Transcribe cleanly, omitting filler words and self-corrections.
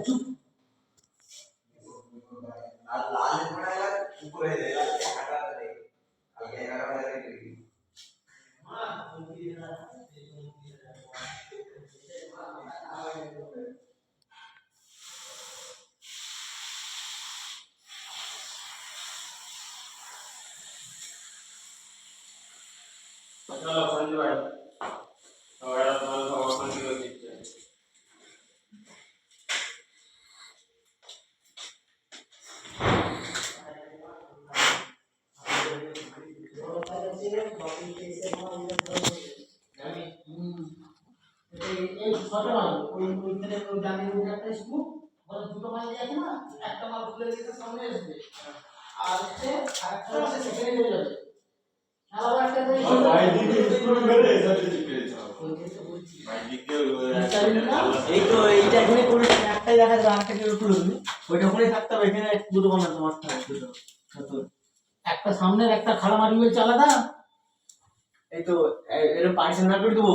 চুপ লাল পড়ালা উপরে লাল হাঁটা দে আগে এগারো বাজে কি चलो संजय भाई और यार तुम्हारा सब संजय को दिखते हैं এই ছোট মাল ওইখানে ওই ডানের উপরে একটা স্কুপ বলে দুটো মাল আছে না একটা মাল খুলে দিতে সামনে আসবে আর হচ্ছে আরেকটা হচ্ছে সেকেন্ডে চলে যাবে আলাদা একটা দেই भाई दिखे स्कूल में गए सब दिखे भाई दिखे এই তো এইটা এখানে করে একটাই দেখা যাবে আরেকটা কেউ খুলবে ওইটা ওখানে থাকতে হবে এখানে দুটো বানাতে মারতে হবে দুটো একটা সামনের একটা খাড়া মারি হয়েছে আলাদা এই তো এর পার্সেল না করে দেবো